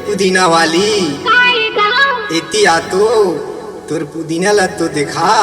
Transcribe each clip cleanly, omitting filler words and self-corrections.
पुदीना वाली इति आतो तोर पुदीना ला तो देखा।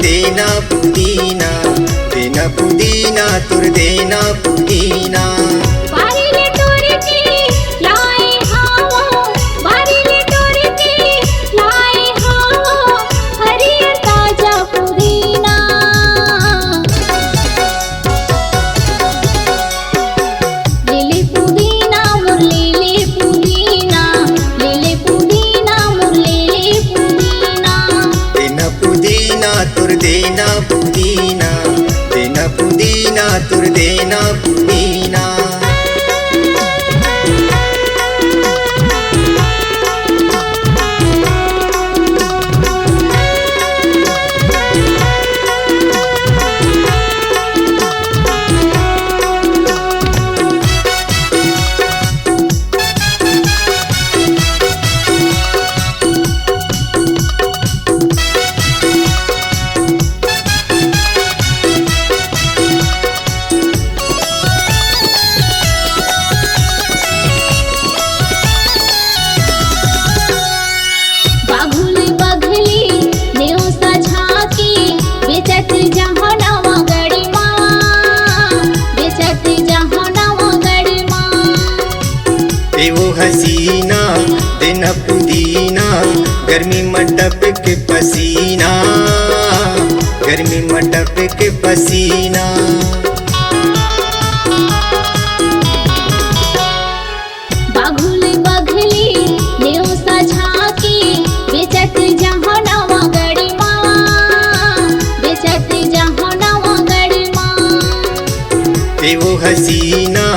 देना पुदीना देना पुदीना तुर देना पुदीना। बारीले टोरे के लाए हावो बारीले टोरे के लाए हावो हरियर ताजा पुदीना। लेले पुदीना मोर लेले पुदीना लेले पुदीना मोर लेले पुदीना। देना पुदीना तुर देना पुदीना देना पुदीना तुर देना पुदीना। हसीना देना पुदीना गर्मी मटप के पसीना गर्मी मटप के पसीना। बाघुल बघली नेव सझाकी बेचत जहाँ नवा गड़ी माँ बेचत जहाँ नवा गड़ी माँ। वो हसीना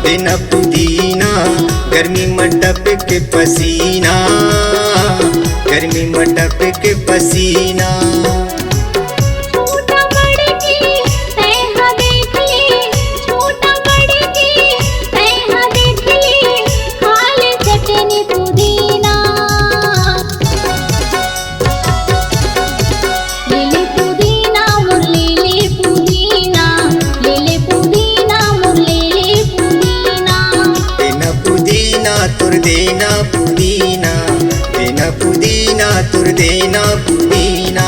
देना पुदीना गर्मी मटप के पसीना गर्मी मटप के पसीना। छोटा बड़े की तैहा देख ली छोटा बड़े की तैहा देख ली खाले चटनी पुदीना। लेले पुदीना मोर लेले पुदीना लेले पुदीना मोर लेले पुदीना। देना पुदीना तुर देना पुदीना देना पुदीना तुर देना पुदीना।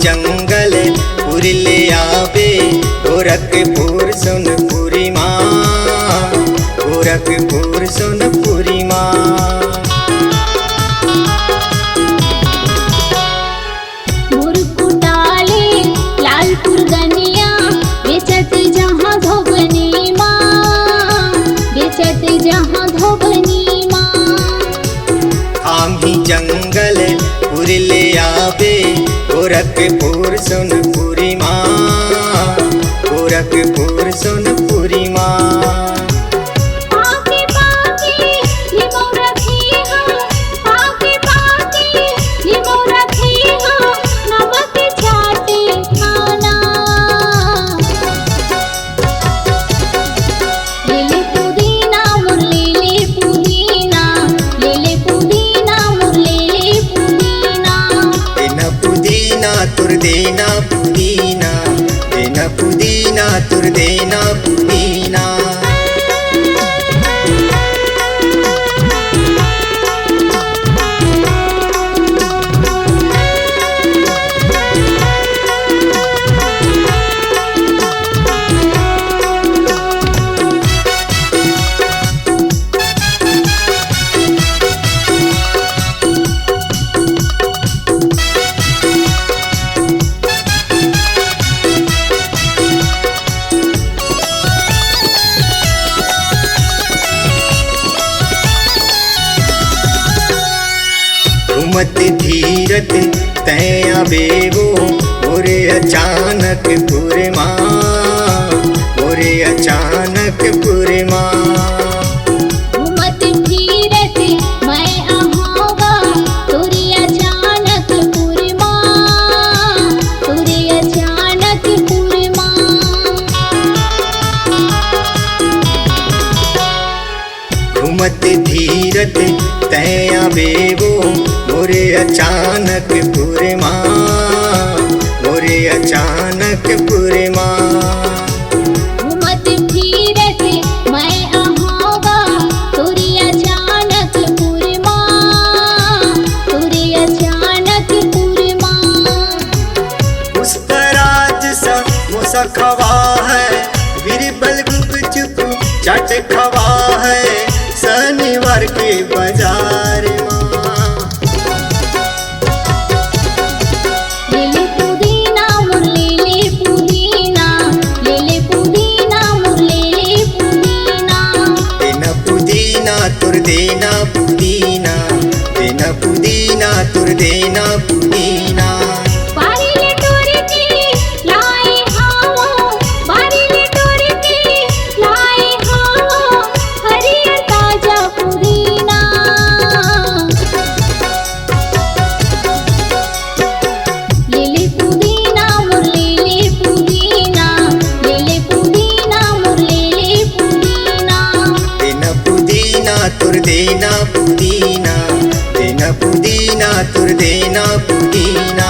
जंगल पुर ले आवे गोरखपुर सोनपुरी माँ गोरखपुर सोनपुरी माँ। मुरकुटाले लालपुर गनिया बेचत जहाँ धोबनी माँ बेचत जहाँ धोबनी माँ। हम ही जंगल पुर ले आवे गोरखपुर सोनपुरी माँ गोरखपुर सोनपुरी माँ। पुदीना देना पुदीना। घूमत धीरत तैया बेवो मोरे अचानक पुरे माँ, मोरे अचानक पुरे माँ। घूमत फिरत मैं आऊँगा तुरी अचानक पुरी माँ, तुरी अचानक पुरी माँ। घूमत धीरत तैया बेवो मोरे अचानक पुरे माँ, मोरे अचानक पुरे माँ। घूमत फिरत मैं आऊँगा तुरी अचानक पुरी माँ, तुरी अचानक पुरी माँ। उसका राज सा मोसा खवा है, बीरबल गुपचुप चट खवा है, शनिवार के बाजार माँ। लेले पुदीना मुर लेले पुदीना, लेले पुदीना मुर लेले पुदीना। देना पुदीना तुर देना पुदीना, देना पुदीना तुर देना पुदीना। बारीले टोर के लाए हावो, बारीले टोर के लाए हावो, हरियर ताजा पुदीना। लेले पुदीना मुर लेले पुदीना, लेले पुदीना मुर लेले पुदीना। देना पुदीना तुर देना पुदीना, देना पुदीना तुर देना पुदीना।